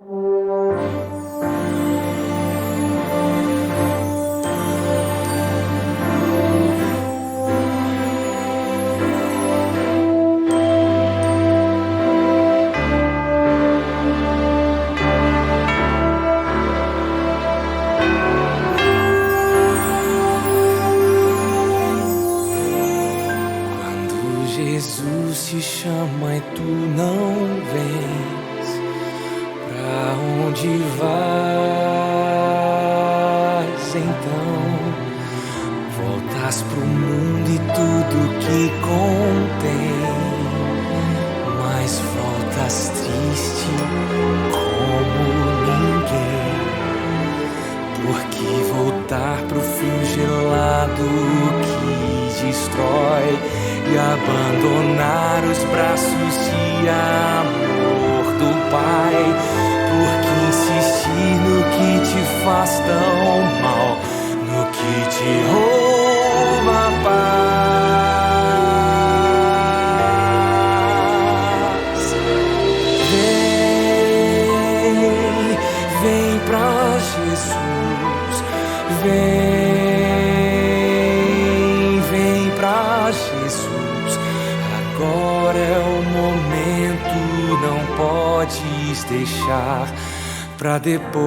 Jesus te chama e tu não vens. Pra onde vais então? Voltas pro mundo e tudo que contém, mas voltas triste como ninguém. Porque voltar pro frio gelado que destrói e abandonar os braços de amor do Pai. Por que insistir no que te faz tão mal, no que te rouba a paz? Vem pra Jesus, vem pra Jesus. Agora é o momento, não podes deixar pra depois.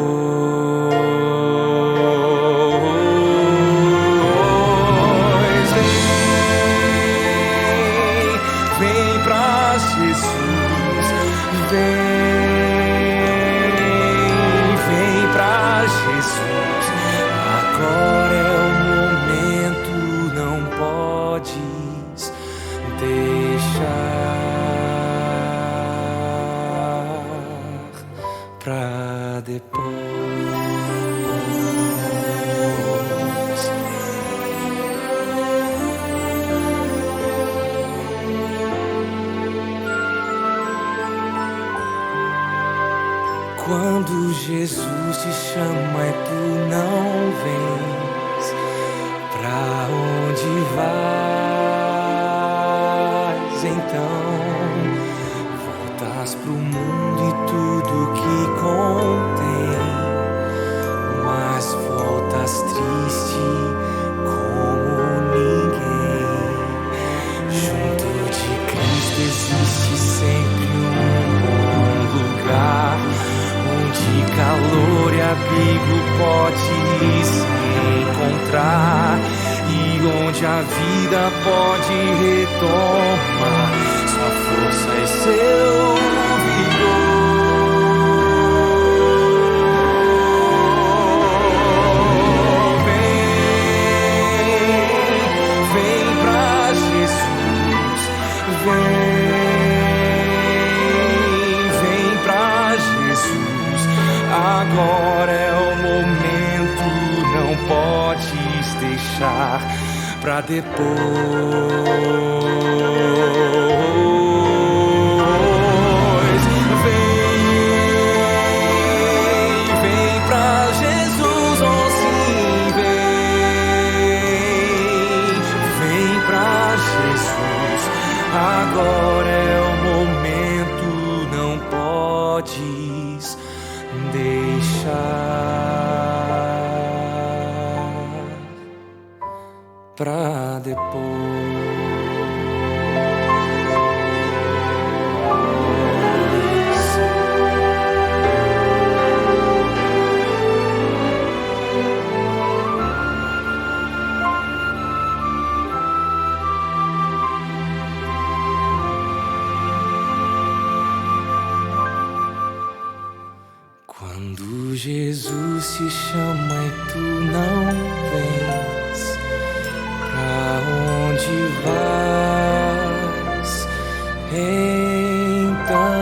Vem pra Jesus, vem pra Jesus. Agora é o momento, não podes deixar pra depois. Quando Jesus te chama e tu não vens, pra onde vais então? Voltas pro mundo e tudo que contém, mas voltas triste como ninguém. Junto de Cristo existe sempre um bom lugar, onde calor e abrigo pode se encontrar, e onde a vida pode retomar sua força e seu vigor. Vem pra Jesus, vem pra Jesus. Agora é o momento, não podes deixar pra depois. Vem pra Jesus, oh sim, vem pra Jesus. Agora é o momento, não podes deixar pra depois. Quando Jesus te chama e tu não vens, pra onde vais então?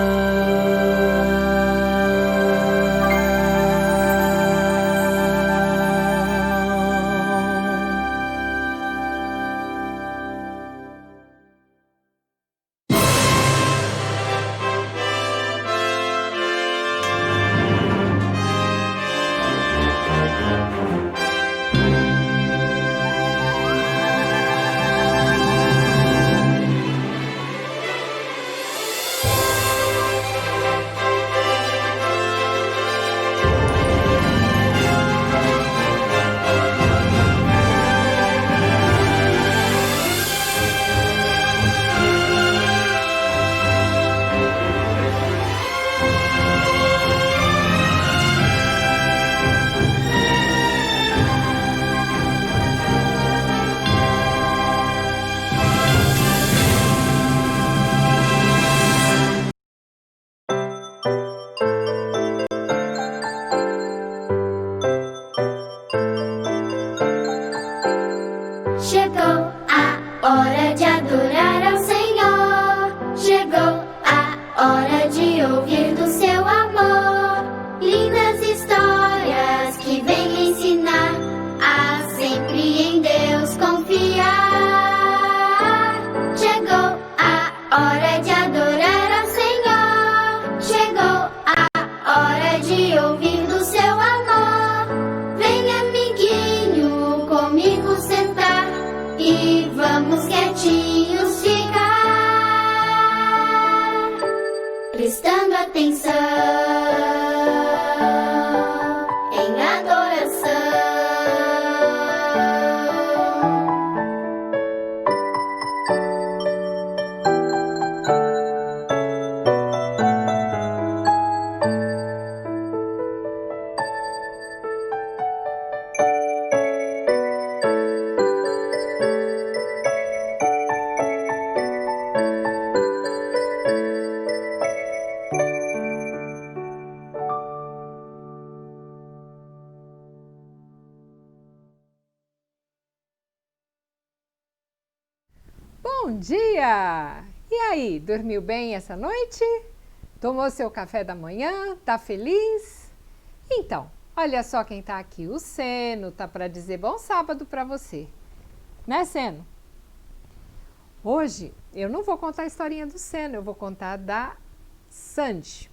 Bom dia! E aí, dormiu bem essa noite? Tomou seu café da manhã? Tá feliz? Então, olha só quem tá aqui, o Seno, tá para dizer bom sábado para você. Né, Seno? Hoje eu não vou contar a historinha do Seno, eu vou contar da Sandy.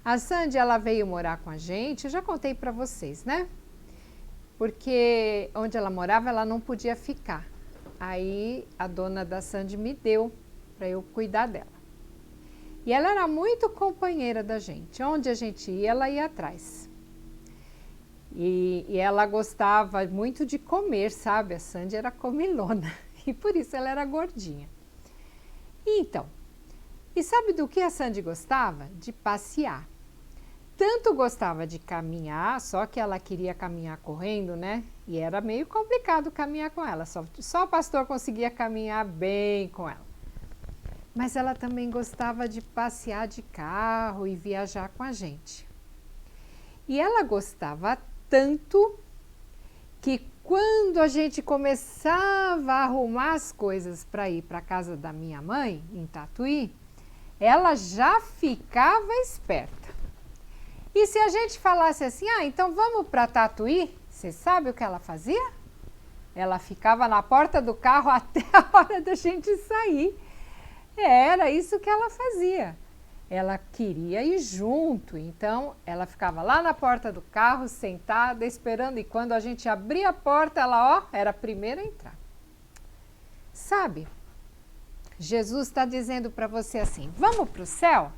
A Sandy, ela veio morar com a gente, eu já contei para vocês, né? Porque onde ela morava, ela não podia ficar. Aí a dona da Sandy me deu para eu cuidar dela. E ela era muito companheira da gente. Onde a gente ia, ela ia atrás. E ela gostava muito de comer, sabe? A Sandy era comilona e por isso ela era gordinha. Então, e sabe do que a Sandy gostava? De passear. Tanto gostava de caminhar, só que ela queria caminhar correndo, né? E era meio complicado caminhar com ela, só o pastor conseguia caminhar bem com ela. Mas ela também gostava de passear de carro e viajar com a gente. E ela gostava tanto que quando a gente começava a arrumar as coisas para ir para a casa da minha mãe, em Tatuí, ela já ficava esperta. E se a gente falasse assim, então vamos para Tatuí, você sabe o que ela fazia? Ela ficava na porta do carro até a hora da gente sair. Era isso que ela fazia. Ela queria ir junto, então ela ficava lá na porta do carro, sentada, esperando, e quando a gente abria a porta, ela, era a primeira a entrar. Sabe, Jesus está dizendo para você assim, vamos para o céu?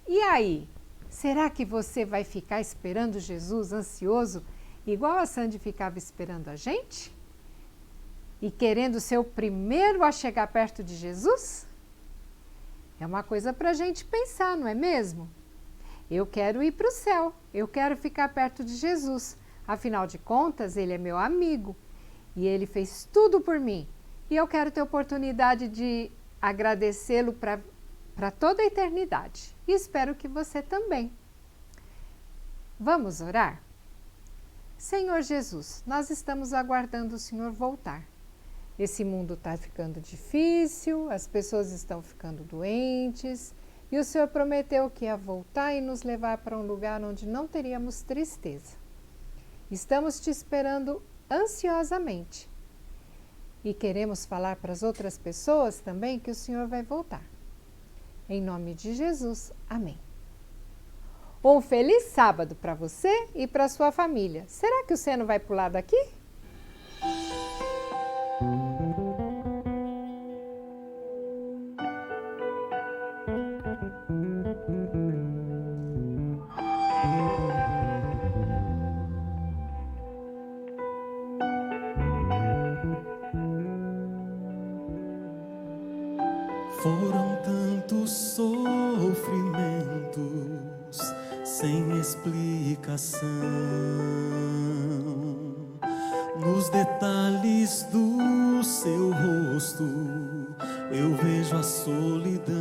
E aí, será que você vai ficar esperando Jesus ansioso, igual a Sandy ficava esperando a gente? E querendo ser o primeiro a chegar perto de Jesus? É uma coisa para a gente pensar, não é mesmo? Eu quero ir para o céu, eu quero ficar perto de Jesus. Afinal de contas, ele é meu amigo e ele fez tudo por mim. E eu quero ter oportunidade de agradecê-lo para toda a eternidade. E espero que você também. Vamos orar? Senhor Jesus, nós estamos aguardando o Senhor voltar. Esse mundo está ficando difícil, as pessoas estão ficando doentes, e o Senhor prometeu que ia voltar e nos levar para um lugar onde não teríamos tristeza. Estamos te esperando ansiosamente. E queremos falar para as outras pessoas também que o Senhor vai voltar. Em nome de Jesus, amém. Um feliz sábado para você e para sua família. Será que o Seno vai pular daqui? Foram tantos sofrimentos sem explicação, nos detalhes do seu rosto eu vejo a solidão,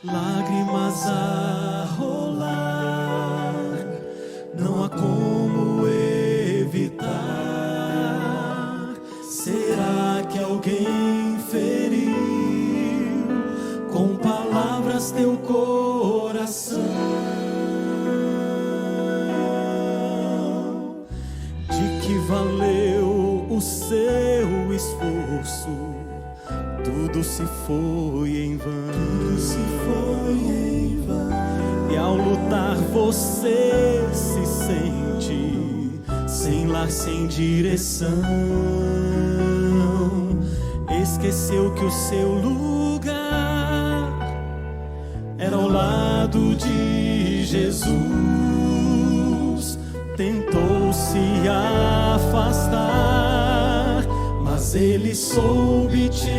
lágrimas a rolar, não há como evitar. Será que alguém feriu com palavras teu coração? De que valeu o seu esforço? Tudo se foi em vão. Tudo se foi em vão. E ao lutar você se sente sem lar, sem direção. Esqueceu que o seu lugar era ao lado de Jesus. Tentou se afastar, mas ele soube te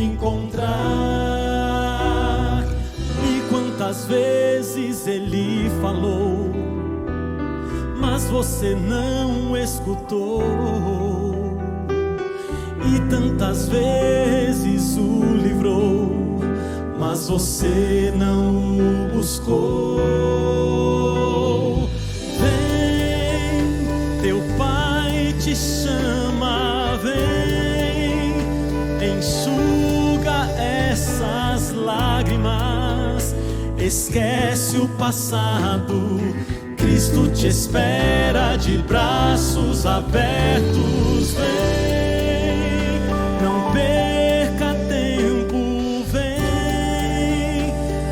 encontrar. E quantas vezes ele falou, mas você não escutou. E tantas vezes o livrou, mas você não o buscou. Vem, teu pai te esquece o passado. Cristo te espera de braços abertos. Vem, não perca tempo, vem.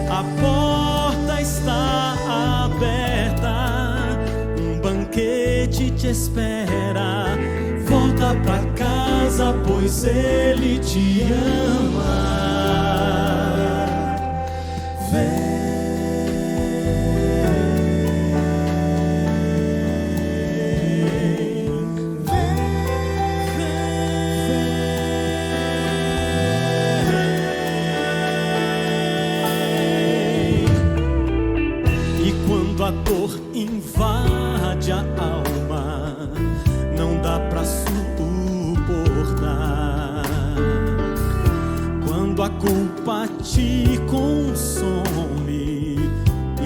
A porta está aberta, um banquete te espera. Volta pra casa, pois Ele te ama. Vem. A dor invade a alma, não dá pra suportar. Quando a culpa te consome,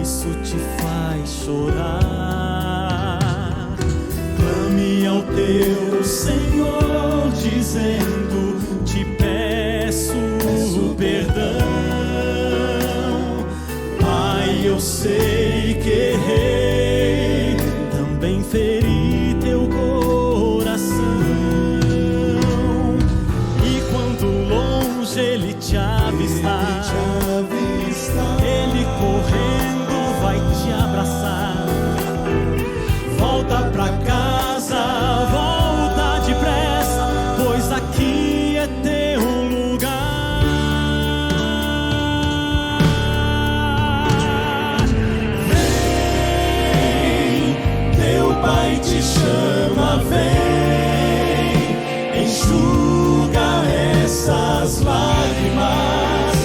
isso te faz chorar. Clame ao teu Senhor, dizendo: te peço perdão. Pai, eu sei que errei, também feri teu coração. E quando longe Ele te avistar, Ele correndo vai te abraçar. Volta pra casa, volta depressa, pois aqui é teu lugar. Pai te chama, vem, enxuga essas lágrimas,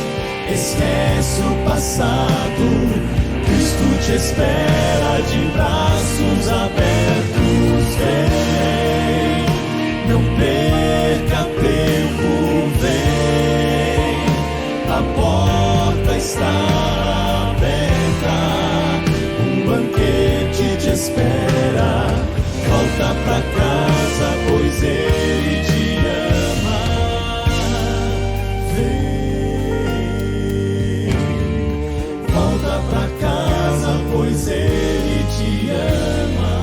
esquece o passado, Cristo te espera de braços abertos. Vem, não perca tempo, vem, a porta está aberta, um banquete te espera. Volta pra casa, pois Ele te ama. Vem, volta pra casa, pois Ele te ama.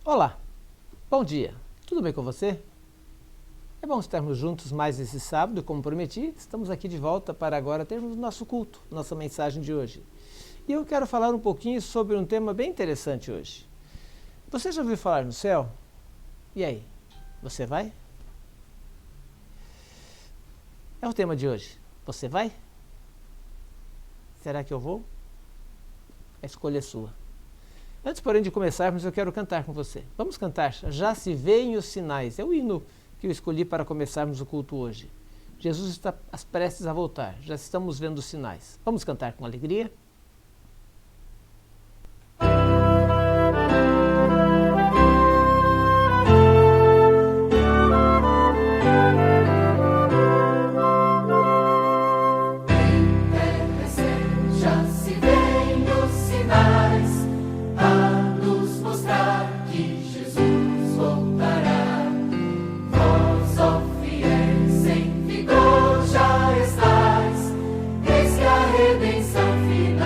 Olá, bom dia, tudo bem com você? É bom estarmos juntos mais esse sábado, como prometi, estamos aqui de volta para agora termos nosso culto, nossa mensagem de hoje. E eu quero falar um pouquinho sobre um tema bem interessante hoje. Você já ouviu falar no céu? E aí, você vai? É o tema de hoje, você vai? Será que eu vou? A escolha é sua. Antes, porém, de começarmos, eu quero cantar com você. Vamos cantar Já Se Veem os Sinais. É o hino que eu escolhi para começarmos o culto hoje. Jesus está prestes a voltar. Já estamos vendo os sinais. Vamos cantar com alegria? Redenção final.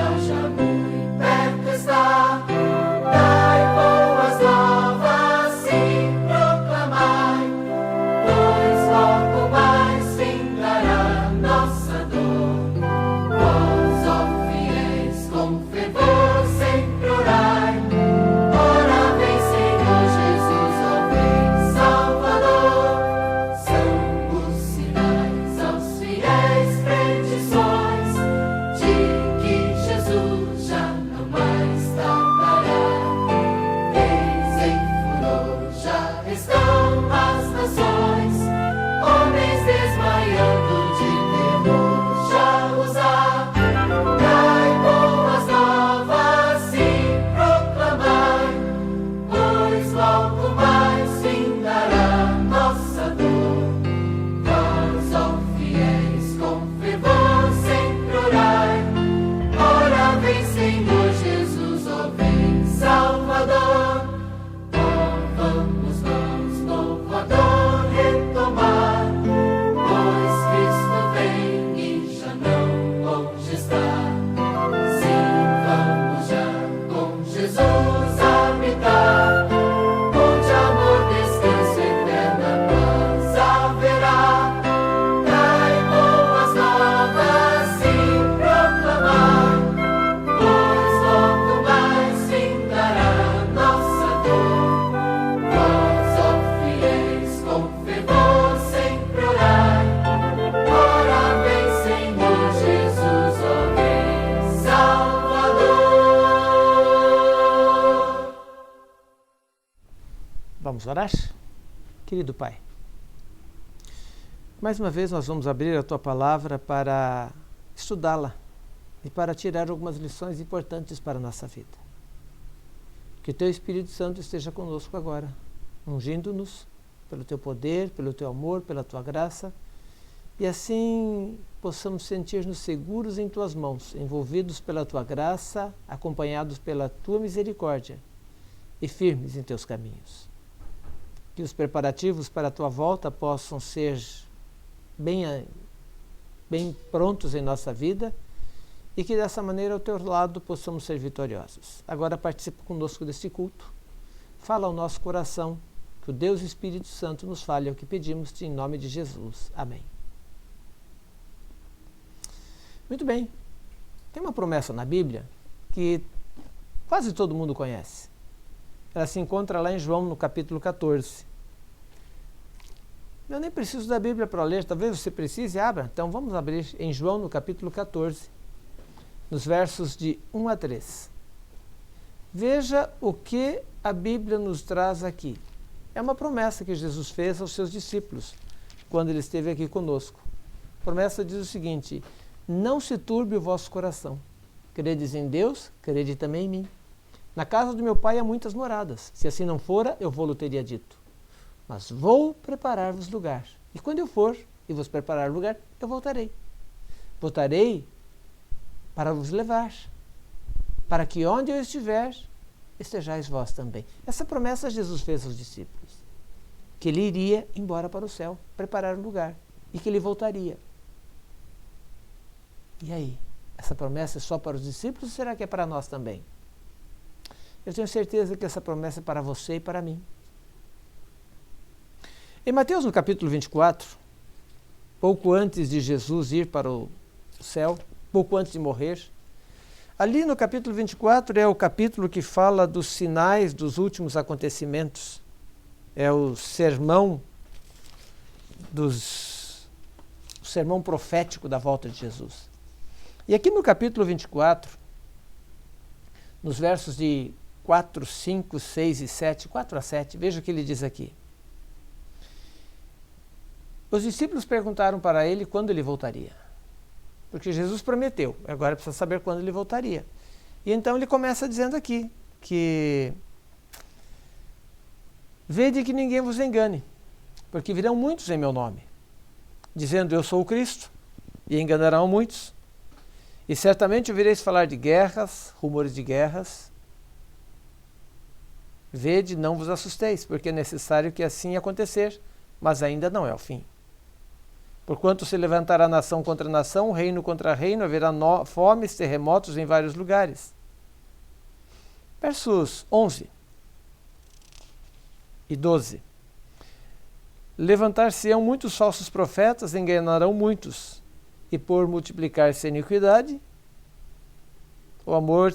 Vamos orar? Querido Pai, mais uma vez nós vamos abrir a Tua Palavra para estudá-la e para tirar algumas lições importantes para a nossa vida. Que o Teu Espírito Santo esteja conosco agora, ungindo-nos pelo Teu poder, pelo Teu amor, pela Tua graça, e assim possamos sentir-nos seguros em Tuas mãos, envolvidos pela Tua graça, acompanhados pela Tua misericórdia e firmes em Teus caminhos. Que os preparativos para a Tua volta possam ser bem prontos em nossa vida e que dessa maneira ao Teu lado possamos ser vitoriosos. Agora participa conosco deste culto, fala ao nosso coração, que o Deus Espírito Santo nos fale, é o que pedimos-te em nome de Jesus. Amém. Muito bem, tem uma promessa na Bíblia que quase todo mundo conhece. Ela se encontra lá em João, no capítulo 14. Eu nem preciso da Bíblia para ler, talvez você precise, abra. Então vamos abrir em João, no capítulo 14, nos versos de 1 a 3. Veja o que a Bíblia nos traz aqui. É uma promessa que Jesus fez aos seus discípulos, quando ele esteve aqui conosco. A promessa diz o seguinte: não se turbe o vosso coração. Credes em Deus, crede também em mim. Na casa do meu Pai há muitas moradas. Se assim não fora, eu vou-lo teria dito. Mas vou preparar-vos lugar. E quando eu for e vos preparar lugar, eu voltarei. Voltarei para vos levar, para que onde eu estiver, estejais vós também. Essa promessa Jesus fez aos discípulos, que ele iria embora para o céu, preparar um lugar, e que ele voltaria. E aí? Essa promessa é só para os discípulos ou será que é para nós também? Eu tenho certeza que essa promessa é para você e para mim. Em Mateus, no capítulo 24, pouco antes de Jesus ir para o céu, pouco antes de morrer, ali no capítulo 24 é o capítulo que fala dos sinais dos últimos acontecimentos. É o sermão o sermão profético da volta de Jesus. E aqui no capítulo 24, nos versos de 4, 5, 6 e 7, 4 a 7, veja o que ele diz aqui. Os discípulos perguntaram para ele quando ele voltaria. Porque Jesus prometeu, agora precisa saber quando ele voltaria. E então ele começa dizendo aqui que vede que ninguém vos engane, porque virão muitos em meu nome, dizendo eu sou o Cristo, e enganarão muitos. E certamente ouvireis falar de guerras, rumores de guerras. Vede, não vos assusteis, porque é necessário que assim acontecer, mas ainda não é o fim. Porquanto se levantará nação contra nação, reino contra reino, haverá fomes, terremotos em vários lugares. Versos 11 e 12. Levantar-se-ão muitos falsos profetas, enganarão muitos, e por multiplicar-se a iniquidade, o amor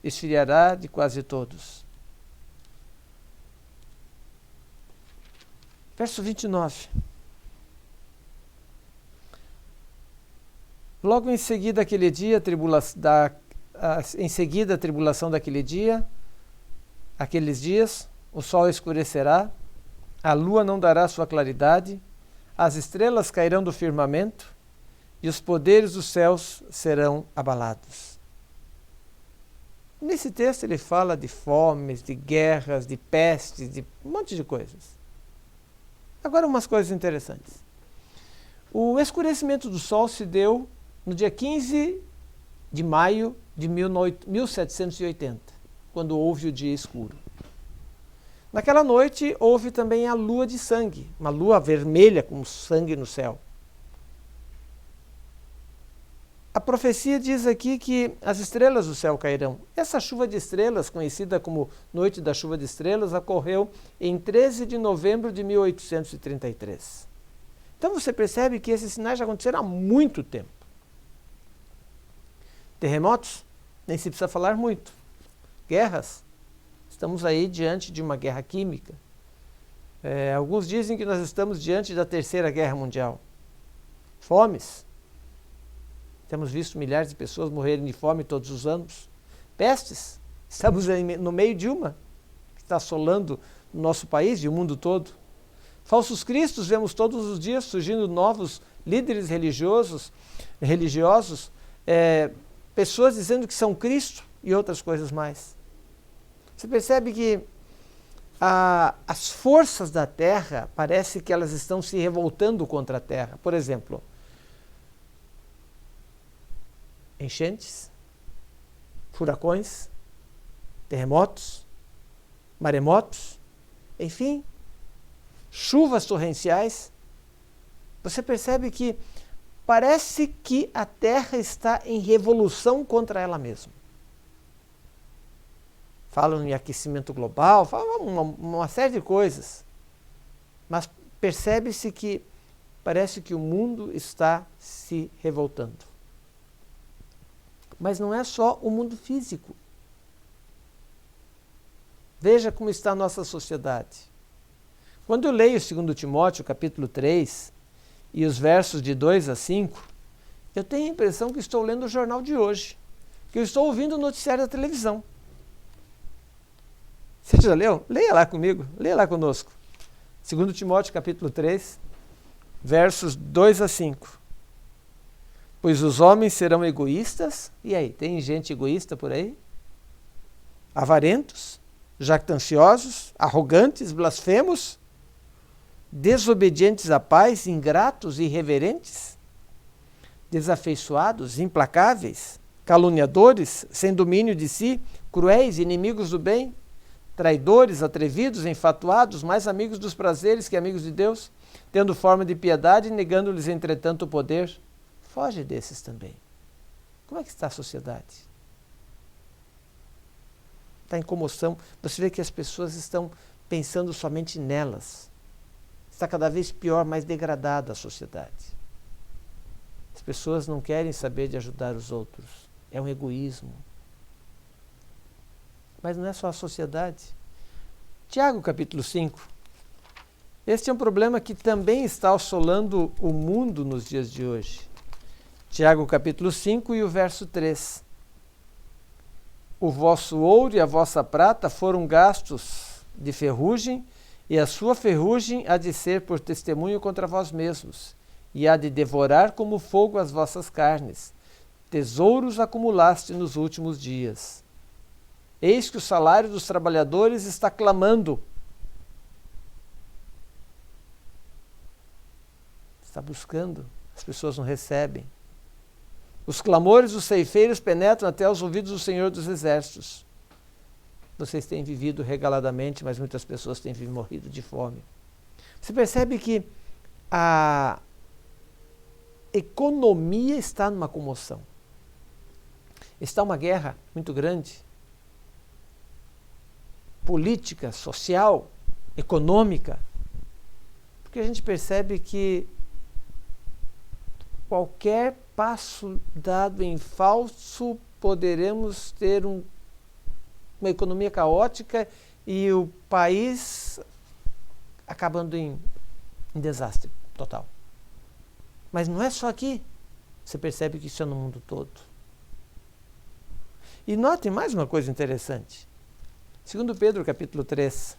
esfriará de quase todos. Verso 29. Logo em seguida aquele dia, a tribulação daquele dia, aqueles dias, o sol escurecerá, a lua não dará sua claridade, as estrelas cairão do firmamento e os poderes dos céus serão abalados. Nesse texto ele fala de fomes, de guerras, de pestes, de um monte de coisas. Agora umas coisas interessantes. O escurecimento do sol se deu no dia 15 de maio de 1780, quando houve o dia escuro. Naquela noite houve também a lua de sangue, uma lua vermelha com sangue no céu. A profecia diz aqui que as estrelas do céu cairão. Essa chuva de estrelas, conhecida como Noite da Chuva de Estrelas, ocorreu em 13 de novembro de 1833. Então você percebe que esses sinais já aconteceram há muito tempo. Terremotos? Nem se precisa falar muito. Guerras? Estamos aí diante de uma guerra química. Alguns dizem que nós estamos diante da Terceira Guerra Mundial. Fomes? Temos visto milhares de pessoas morrerem de fome todos os anos. Pestes? Estamos no meio de uma que está assolando no nosso país e o mundo todo. Falsos cristos vemos todos os dias surgindo novos líderes religiosos, pessoas dizendo que são Cristo e outras coisas mais. Você percebe que as forças da terra, parece que elas estão se revoltando contra a terra. Por exemplo, enchentes, furacões, terremotos, maremotos, enfim, chuvas torrenciais. Você percebe que parece que a terra está em revolução contra ela mesma. Falam em aquecimento global, falam uma série de coisas. Mas percebe-se que parece que o mundo está se revoltando. Mas não é só o mundo físico. Veja como está a nossa sociedade. Quando eu leio 2 Timóteo, capítulo 3, e os versos de 2 a 5, eu tenho a impressão que estou lendo o jornal de hoje, que eu estou ouvindo o noticiário da televisão. Você já leu? Leia lá comigo, leia lá conosco. 2 Timóteo, capítulo 3, versos 2 a 5. Pois os homens serão egoístas, e aí, tem gente egoísta por aí? Avarentos, jactanciosos, arrogantes, blasfemos, desobedientes a pais, ingratos e irreverentes, desafeiçoados, implacáveis, caluniadores, sem domínio de si, cruéis, inimigos do bem, traidores, atrevidos, enfatuados, mais amigos dos prazeres que amigos de Deus, tendo forma de piedade, negando-lhes, entretanto, o poder. Foge desses também. Como é que está a sociedade? Está em comoção. Você vê que as pessoas estão pensando somente nelas. Está cada vez pior, mais degradada a sociedade. As pessoas não querem saber de ajudar os outros. É um egoísmo. Mas não é só a sociedade. Tiago, capítulo 5. Este é um problema que também está assolando o mundo nos dias de hoje. Tiago, capítulo 5 e o verso 3. O vosso ouro e a vossa prata foram gastos de ferrugem, e a sua ferrugem há de ser por testemunho contra vós mesmos, e há de devorar como fogo as vossas carnes. Tesouros acumulaste nos últimos dias. Eis que o salário dos trabalhadores está clamando. Está buscando, as pessoas não recebem. Os clamores dos ceifeiros penetram até os ouvidos do Senhor dos Exércitos. Vocês têm vivido regaladamente, mas muitas pessoas têm morrido de fome. Você percebe que a economia está numa comoção. Está uma guerra muito grande. Política, social, econômica. Porque a gente percebe que qualquer passo dado em falso, poderemos ter uma economia caótica e o país acabando em desastre total. Mas não é só aqui. Você percebe que isso é no mundo todo. E notem mais uma coisa interessante. 2 Pedro, capítulo 3.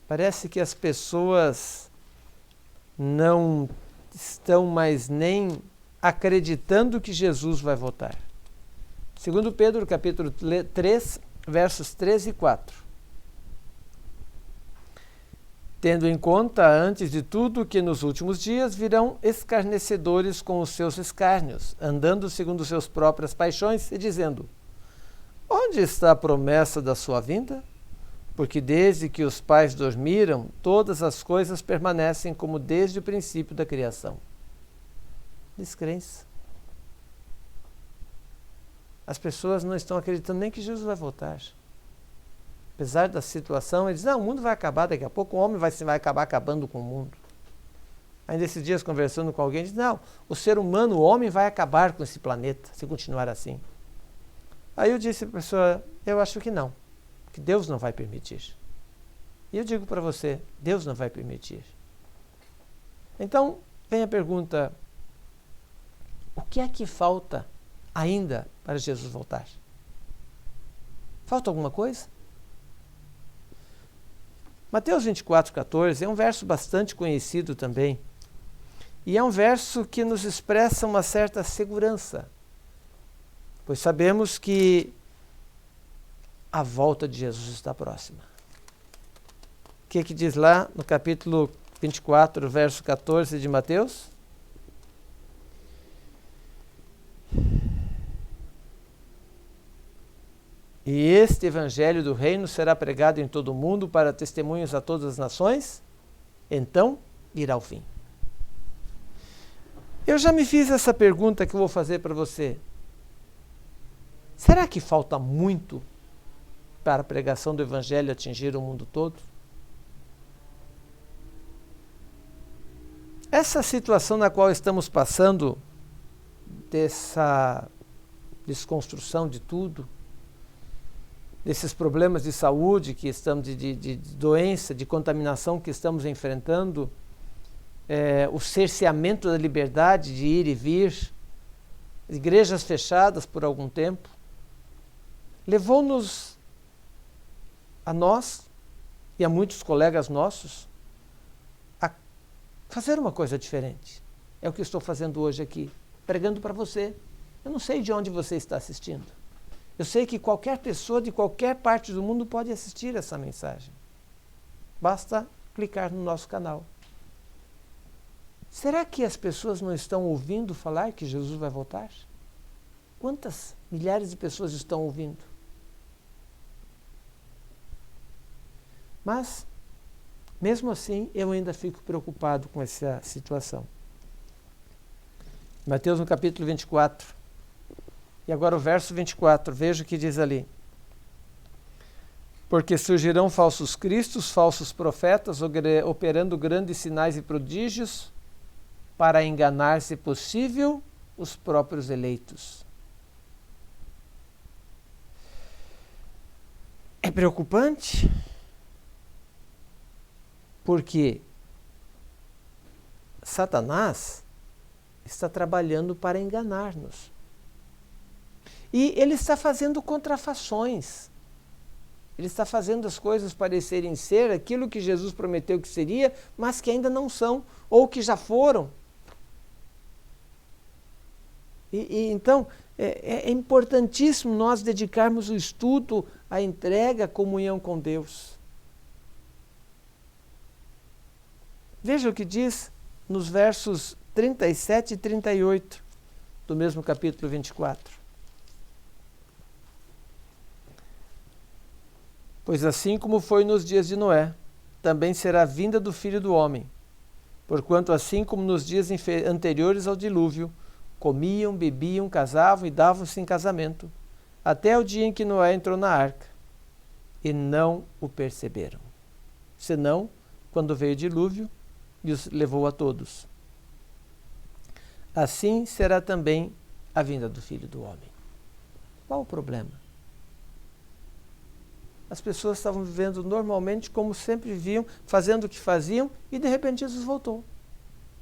Parece que as pessoas não estão mais nem acreditando que Jesus vai voltar. 2 Pedro, capítulo 3, versos 3 e 4. Tendo em conta, antes de tudo, que nos últimos dias virão escarnecedores com os seus escárnios, andando segundo suas próprias paixões e dizendo: onde está a promessa da sua vinda? Porque desde que os pais dormiram, todas as coisas permanecem como desde o princípio da criação. Descrença. As pessoas não estão acreditando nem que Jesus vai voltar. Apesar da situação, eles dizem: não, o mundo vai acabar daqui a pouco, o homem vai acabar acabando com o mundo. Ainda esses dias, conversando com alguém, diz: não, o ser humano, o homem vai acabar com esse planeta, se continuar assim. Aí eu disse para a pessoa: eu acho que não, que Deus não vai permitir. E eu digo para você, Deus não vai permitir. Então, vem a pergunta: o que é que falta ainda para Jesus voltar? Falta alguma coisa? Mateus 24:14 é um verso bastante conhecido também. E é um verso que nos expressa uma certa segurança, pois sabemos que a volta de Jesus está próxima. O que diz lá no capítulo 24, verso 14 de Mateus? E este evangelho do reino será pregado em todo o mundo para testemunhos a todas as nações, então irá o fim. Eu já me fiz essa pergunta que eu vou fazer para você. Será que falta muito para a pregação do evangelho atingir o mundo todo? Essa situação na qual estamos passando, dessa desconstrução de tudo, desses problemas de saúde que estamos, de doença, de contaminação que estamos enfrentando, o cerceamento da liberdade de ir e vir, igrejas fechadas por algum tempo, levou-nos, a nós e a muitos colegas nossos, a fazer uma coisa diferente. É o que estou fazendo hoje aqui, pregando para você. Eu não sei de onde você está assistindo. Eu sei que qualquer pessoa de qualquer parte do mundo pode assistir essa mensagem. Basta clicar no nosso canal. Será que as pessoas não estão ouvindo falar que Jesus vai voltar? Quantas milhares de pessoas estão ouvindo? Mas, mesmo assim, eu ainda fico preocupado com essa situação. Mateus no capítulo 24. E agora o verso 24, veja o que diz ali. Porque surgirão falsos cristos, falsos profetas, operando grandes sinais e prodígios, para enganar, se possível, os próprios eleitos. É preocupante, porque Satanás está trabalhando para enganar-nos. E ele está fazendo contrafações. Ele está fazendo as coisas parecerem ser aquilo que Jesus prometeu que seria, mas que ainda não são, ou que já foram. Então, é importantíssimo nós dedicarmos o estudo, a entrega, a comunhão com Deus. Veja o que diz nos versos 37 e 38 do mesmo capítulo 24. Pois assim como foi nos dias de Noé, também será a vinda do Filho do Homem. Porquanto assim como nos dias anteriores ao dilúvio, comiam, bebiam, casavam e davam-se em casamento, até o dia em que Noé entrou na arca, e não o perceberam. Senão, quando veio o dilúvio, e os levou a todos. Assim será também a vinda do Filho do Homem. Qual o problema? As pessoas estavam vivendo normalmente como sempre viviam, fazendo o que faziam, e de repente Jesus voltou.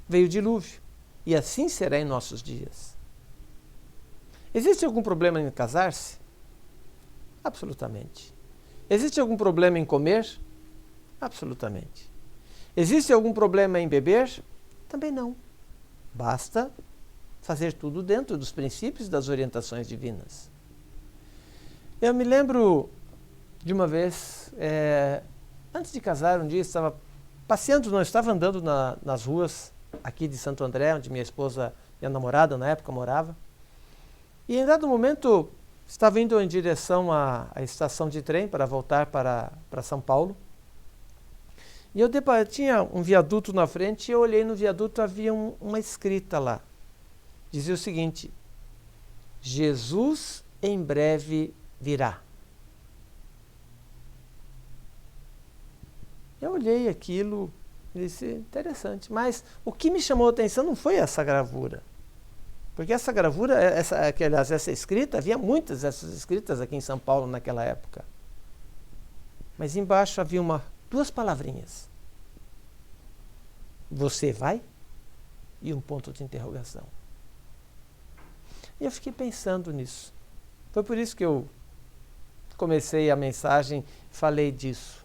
Veio o dilúvio. E assim será em nossos dias. Existe algum problema em casar-se? Absolutamente. Existe algum problema em comer? Absolutamente. Existe algum problema em beber? Também não. Basta fazer tudo dentro dos princípios das orientações divinas. Eu me lembro de uma vez, antes de casar, um dia estava passeando, não, estava andando nas ruas aqui de Santo André, onde minha esposa, minha namorada na época, morava. E em dado momento, estava indo em direção à estação de trem para voltar para São Paulo. E eu tinha um viaduto na frente e eu olhei no viaduto, havia uma escrita lá. Dizia o seguinte: Jesus em breve virá. Eu olhei aquilo e disse, interessante, mas o que me chamou a atenção não foi essa gravura. Porque essa gravura, essa escrita, havia muitas dessas escritas aqui em São Paulo naquela época. Mas embaixo havia duas palavrinhas. Você vai? E um ponto de interrogação. E eu fiquei pensando nisso. Foi por isso que eu comecei a mensagem, falei disso.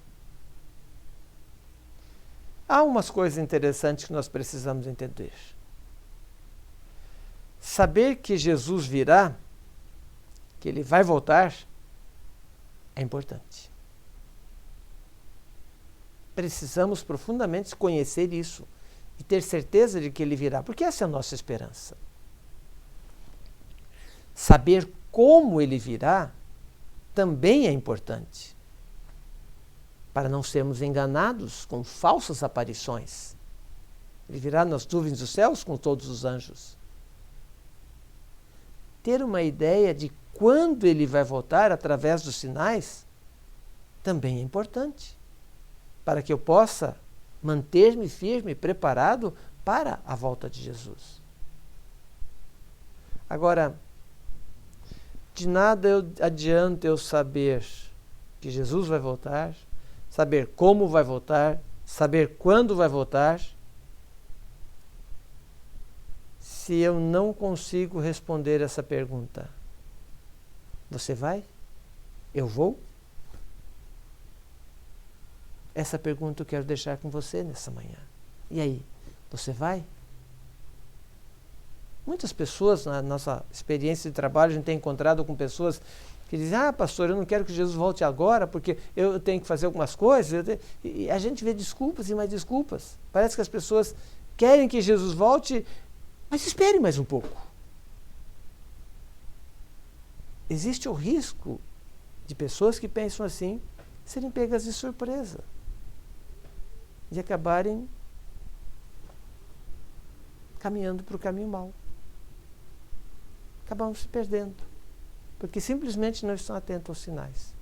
Há umas coisas interessantes que nós precisamos entender. Saber que Jesus virá, que Ele vai voltar, é importante. Precisamos profundamente conhecer isso e ter certeza de que Ele virá, porque essa é a nossa esperança. Saber como Ele virá também é importante, para não sermos enganados com falsas aparições. Ele virá nas nuvens dos céus com todos os anjos. Ter uma ideia de quando Ele vai voltar através dos sinais também é importante, para que eu possa manter-me firme, preparado para a volta de Jesus. Agora, de nada adianta eu saber que Jesus vai voltar, saber como vai voltar, saber quando vai voltar, se eu não consigo responder essa pergunta. Você vai? Eu vou? Essa pergunta eu quero deixar com você nessa manhã. E aí, você vai? Muitas pessoas, na nossa experiência de trabalho, a gente tem encontrado com pessoas que dizem: ah, pastor, eu não quero que Jesus volte agora, porque eu tenho que fazer algumas coisas. E a gente vê desculpas e mais desculpas. Parece que as pessoas querem que Jesus volte, mas espere mais um pouco. Existe o risco de pessoas que pensam assim serem pegas de surpresa e acabarem caminhando para o caminho mau. Acabam se perdendo, porque simplesmente não estão atentos aos sinais.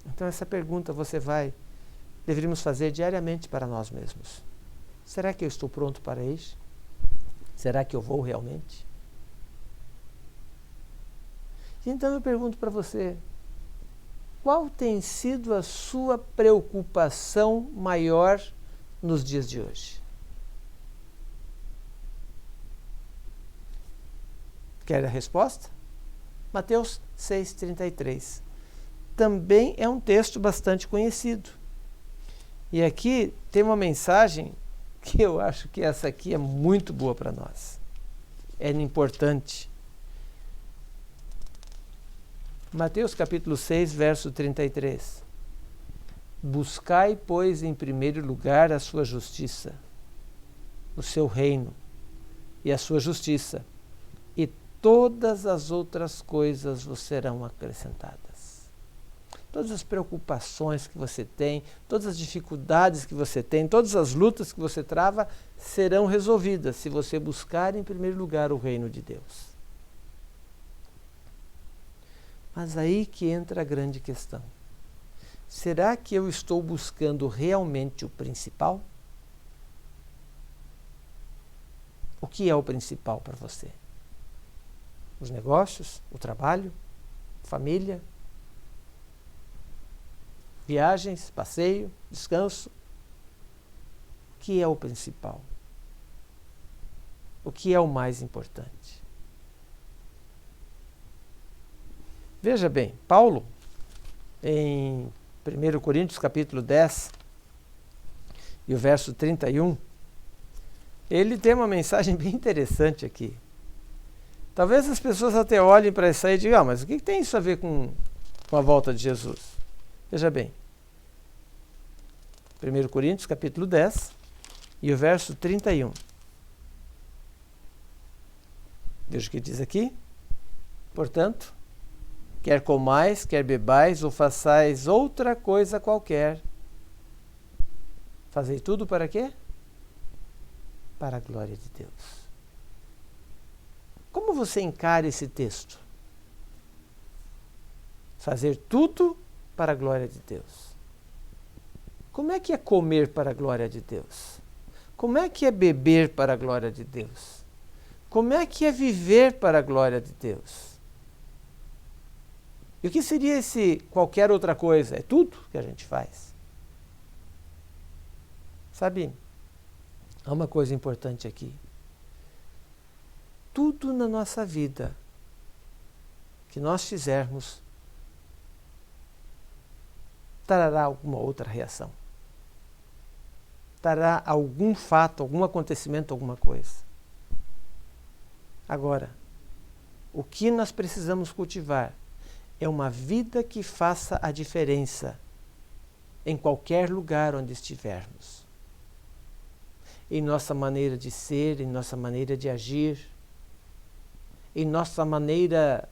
Então essa pergunta deveríamos fazer diariamente para nós mesmos. Será que eu estou pronto para isso? Será que eu vou realmente? Então eu pergunto para você, qual tem sido a sua preocupação maior nos dias de hoje? Quer a resposta? Mateus 6,33. Também é um texto bastante conhecido. E aqui tem uma mensagem que eu acho que essa aqui é muito boa para nós. É importante. Mateus capítulo 6, verso 33. Buscai, pois, em primeiro lugar a sua justiça, o seu reino e a sua justiça, e todas as outras coisas vos serão acrescentadas. Todas as preocupações que você tem, todas as dificuldades que você tem, todas as lutas que você trava, serão resolvidas se você buscar em primeiro lugar o reino de Deus. Mas aí que entra a grande questão. Será que eu estou buscando realmente o principal? O que é o principal para você? Os negócios, o trabalho, família, viagens, passeio, descanso? O que é o principal? O que é o mais importante? Veja bem, Paulo, em 1 Coríntios capítulo 10 e o verso 31, ele tem uma mensagem bem interessante aqui. Talvez as pessoas até olhem para isso aí e digam: mas o que tem isso a ver com a volta de Jesus? Veja bem, 1 Coríntios capítulo 10 e o verso 31. Veja o que diz aqui. Portanto, quer comais, quer bebais, ou façais outra coisa qualquer, fazei tudo para quê? Para a glória de Deus. Como você encara esse texto? Fazer tudo para a glória de Deus. Como é que é comer para a glória de Deus? Como é que é beber para a glória de Deus? Como é que é viver para a glória de Deus? E o que seria esse qualquer outra coisa? É tudo que a gente faz. Sabe, há uma coisa importante aqui. Tudo na nossa vida que nós fizermos trará alguma outra reação. Trará algum fato, algum acontecimento, alguma coisa. Agora, o que nós precisamos cultivar é uma vida que faça a diferença em qualquer lugar onde estivermos. Em nossa maneira de ser, em nossa maneira de agir, em nossa maneira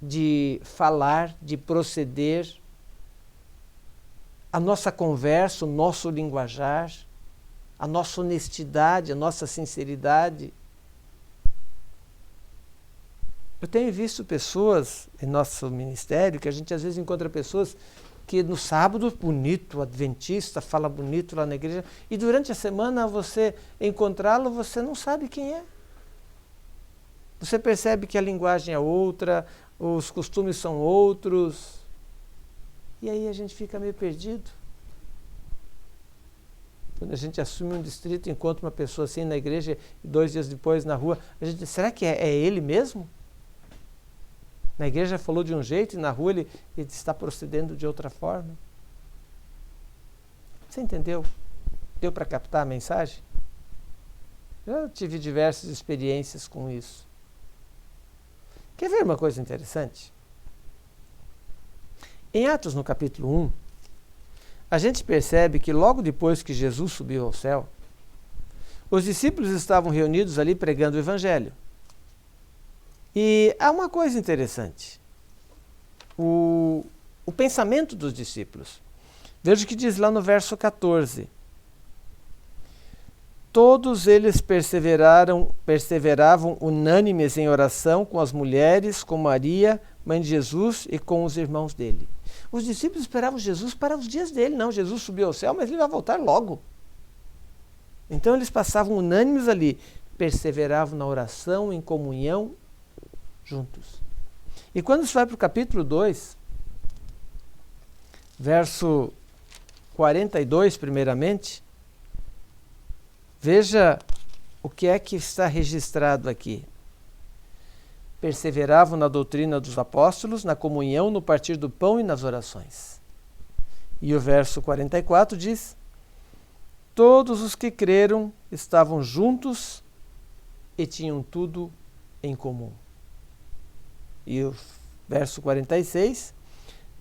de falar, de proceder, a nossa conversa, o nosso linguajar, a nossa honestidade, a nossa sinceridade. Eu tenho visto pessoas em nosso ministério, que a gente às vezes encontra pessoas que no sábado, bonito, adventista, fala bonito lá na igreja, e durante a semana você encontrá-lo, você não sabe quem é. Você percebe que a linguagem é outra, os costumes são outros, e aí a gente fica meio perdido. Quando a gente assume um distrito e encontra uma pessoa assim na igreja, e 2 dias depois na rua, a gente diz, será que é ele mesmo? Na igreja falou de um jeito e na rua ele está procedendo de outra forma. Você entendeu? Deu para captar a mensagem? Eu tive diversas experiências com isso. Quer ver uma coisa interessante? Em Atos, no capítulo 1, a gente percebe que logo depois que Jesus subiu ao céu, os discípulos estavam reunidos ali pregando o Evangelho. E há uma coisa interessante. O pensamento dos discípulos. Veja o que diz lá no verso 14. Todos eles perseveravam unânimes em oração com as mulheres, com Maria, mãe de Jesus, e com os irmãos dele. Os discípulos esperavam Jesus para os dias dele. Não, Jesus subiu ao céu, mas ele vai voltar logo. Então eles passavam unânimes ali, perseveravam na oração, em comunhão, juntos. E quando se vai para o capítulo 2, verso 42, primeiramente, veja o que é que está registrado aqui. Perseveravam na doutrina dos apóstolos, na comunhão, no partir do pão e nas orações. E o verso 44 diz, todos os que creram estavam juntos e tinham tudo em comum. E o verso 46,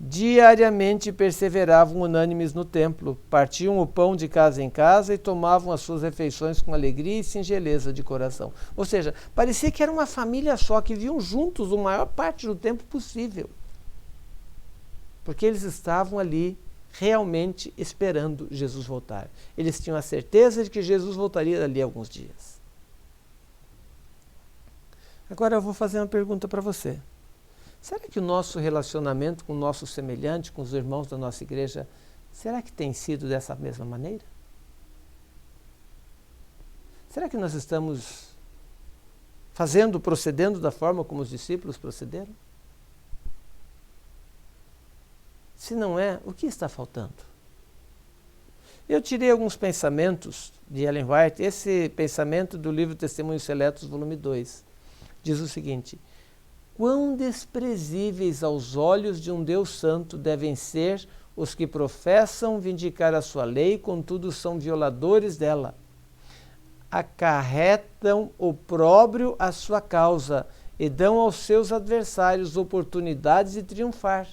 diariamente perseveravam unânimes no templo, partiam o pão de casa em casa e tomavam as suas refeições com alegria e singeleza de coração. Ou seja, parecia que era uma família só, que viviam juntos a maior parte do tempo possível. Porque eles estavam ali realmente esperando Jesus voltar. Eles tinham a certeza de que Jesus voltaria dali a alguns dias. Agora eu vou fazer uma pergunta para você. Será que o nosso relacionamento com o nosso semelhante, com os irmãos da nossa igreja, será que tem sido dessa mesma maneira? Será que nós estamos procedendo da forma como os discípulos procederam? Se não é, o que está faltando? Eu tirei alguns pensamentos de Ellen White, esse pensamento do livro Testemunhos Seletos, volume 2. Diz o seguinte: quão desprezíveis aos olhos de um Deus santo devem ser os que professam vindicar a sua lei, contudo são violadores dela. Acarretam opróbrio à sua causa e dão aos seus adversários oportunidades de triunfar.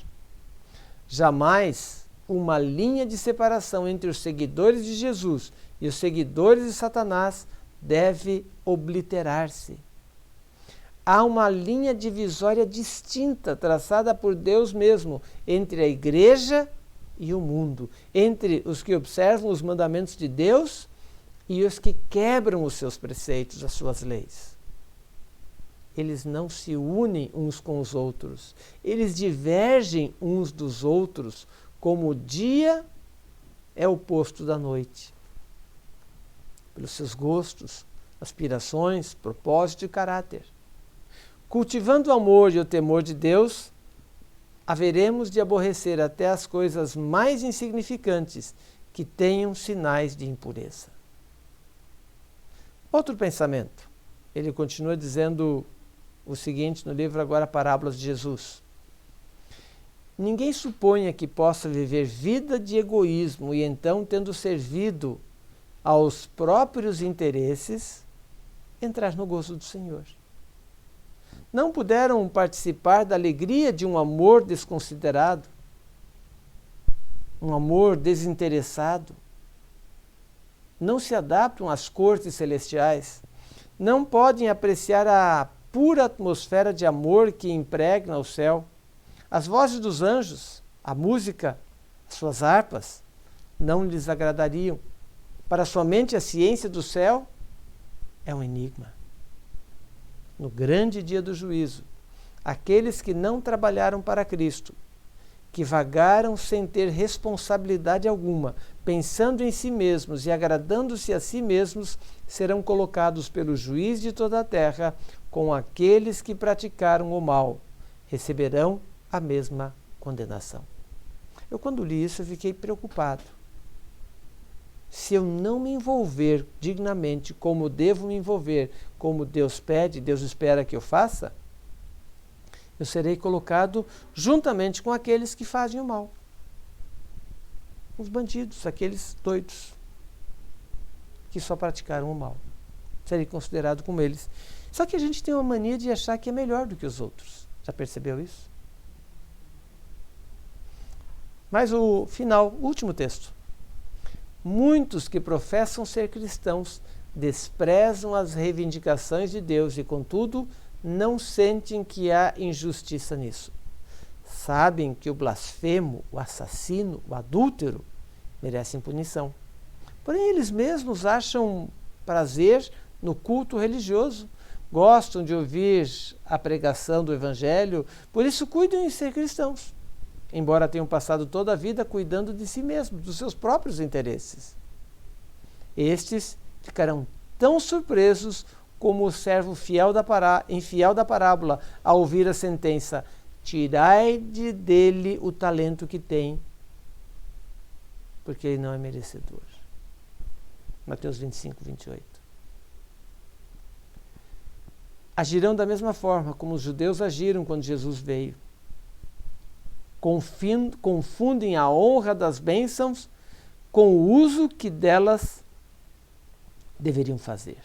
Jamais uma linha de separação entre os seguidores de Jesus e os seguidores de Satanás deve obliterar-se. Há uma linha divisória distinta, traçada por Deus mesmo, entre a igreja e o mundo, entre os que observam os mandamentos de Deus e os que quebram os seus preceitos, as suas leis. Eles não se unem uns com os outros, eles divergem uns dos outros, como o dia é oposto da noite, pelos seus gostos, aspirações, propósito e caráter. Cultivando o amor e o temor de Deus, haveremos de aborrecer até as coisas mais insignificantes que tenham sinais de impureza. Outro pensamento. Ele continua dizendo o seguinte no livro agora Parábolas de Jesus. ninguém suponha que possa viver vida de egoísmo e então, tendo servido aos próprios interesses, entrar no gozo do Senhor. Não puderam participar da alegria de um amor desconsiderado, um amor desinteressado. Não se adaptam às cortes celestiais, não podem apreciar a pura atmosfera de amor que impregna o céu. As vozes dos anjos, a música, as suas harpas, não lhes agradariam. Para sua mente, a ciência do céu é um enigma. No grande dia do juízo, aqueles que não trabalharam para Cristo, que vagaram sem ter responsabilidade alguma, pensando em si mesmos e agradando-se a si mesmos, serão colocados pelo juiz de toda a terra com aqueles que praticaram o mal, receberão a mesma condenação. Eu, quando li isso, eu fiquei preocupado. Se eu não me envolver dignamente como devo me envolver, como Deus pede, Deus espera que eu faça, eu serei colocado juntamente com aqueles que fazem o mal. Os bandidos, aqueles doidos que só praticaram o mal. Serei considerado como eles. Só que a gente tem uma mania de achar que é melhor do que os outros. Já percebeu isso? Mas o final, o último texto. Muitos que professam ser cristãos desprezam as reivindicações de Deus e, contudo, não sentem que há injustiça nisso. Sabem que o blasfemo, o assassino, o adúltero merecem punição. Porém, eles mesmos acham prazer no culto religioso, gostam de ouvir a pregação do Evangelho, por isso cuidam em ser cristãos, embora tenham passado toda a vida cuidando de si mesmos, dos seus próprios interesses. Estes ficarão tão surpresos como o servo infiel da parábola ao ouvir a sentença: tirai dele o talento que tem, porque ele não é merecedor. Mateus 25, 28. Agirão da mesma forma como os judeus agiram quando Jesus veio. Confundem a honra das bênçãos com o uso que delas deveriam fazer.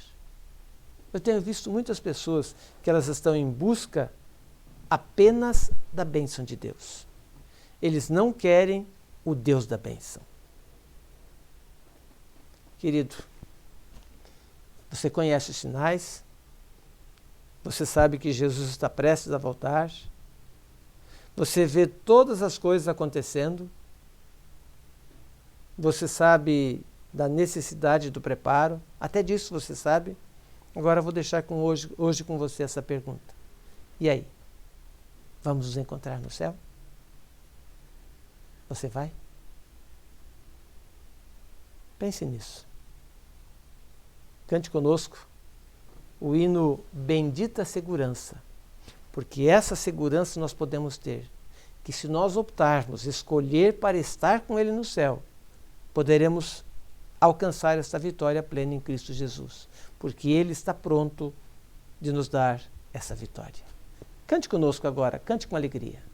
Eu tenho visto muitas pessoas que elas estão em busca apenas da bênção de Deus. Eles não querem o Deus da bênção. Querido, você conhece os sinais? Você sabe que Jesus está prestes a voltar? Você vê todas as coisas acontecendo? Você sabe da necessidade do preparo? Até disso você sabe? Agora eu vou deixar hoje com você essa pergunta. E aí? Vamos nos encontrar no céu? Você vai? Pense nisso. Cante conosco o hino Bendita Segurança, porque essa segurança nós podemos ter, que se nós optarmos, escolher para estar com Ele no céu, poderemos alcançar esta vitória plena em Cristo Jesus, porque Ele está pronto de nos dar essa vitória. Cante conosco agora, cante com alegria.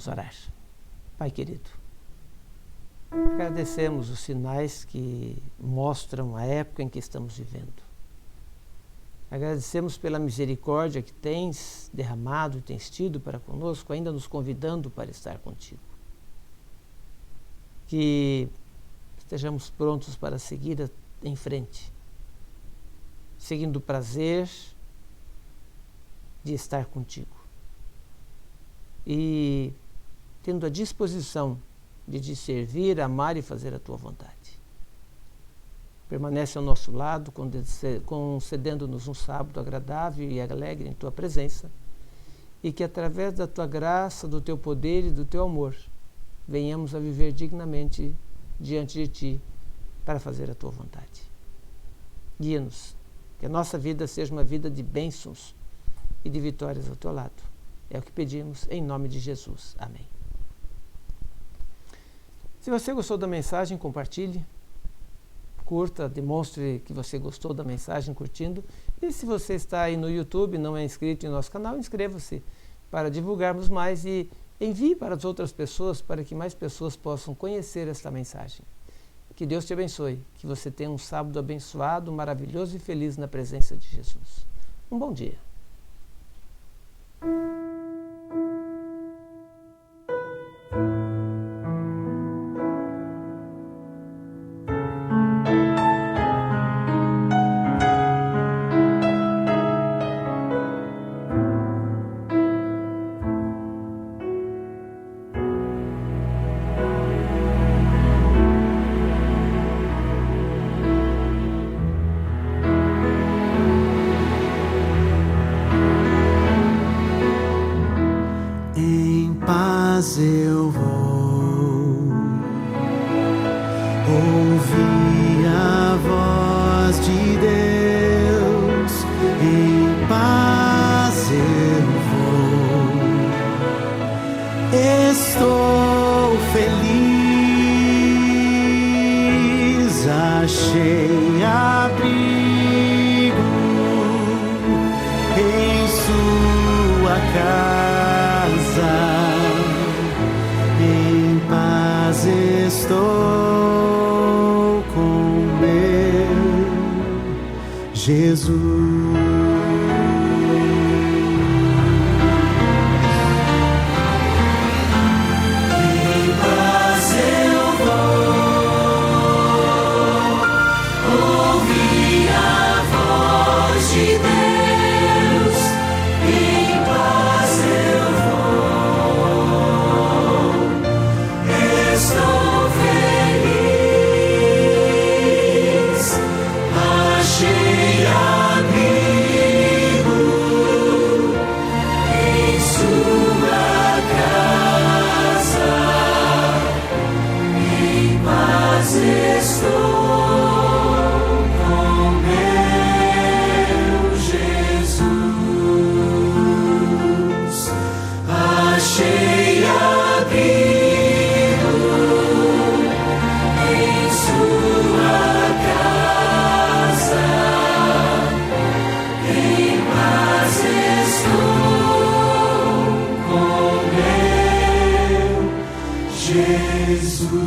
Vamos orar. Pai querido, agradecemos os sinais que mostram a época em que estamos vivendo. Agradecemos pela misericórdia que tens derramado e tens tido para conosco, ainda nos convidando para estar contigo. Que estejamos prontos para seguir em frente, seguindo o prazer de estar contigo e tendo a disposição de te servir, amar e fazer a tua vontade. Permanece ao nosso lado, concedendo-nos um sábado agradável e alegre em tua presença, e que através da tua graça, do teu poder e do teu amor, venhamos a viver dignamente diante de ti para fazer a tua vontade. Guia-nos, que a nossa vida seja uma vida de bênçãos e de vitórias ao teu lado. É o que pedimos em nome de Jesus. Amém. Se você gostou da mensagem, compartilhe, curta, demonstre que você gostou da mensagem curtindo. E se você está aí no YouTube e não é inscrito em nosso canal, inscreva-se para divulgarmos mais e envie para as outras pessoas, para que mais pessoas possam conhecer esta mensagem. Que Deus te abençoe, que você tenha um sábado abençoado, maravilhoso e feliz na presença de Jesus. Um bom dia. Eu vou ouvir a voz de Deus, em paz eu vou, estou feliz, achei abrigo em sua casa. Estou com meu Jesus. Jesus.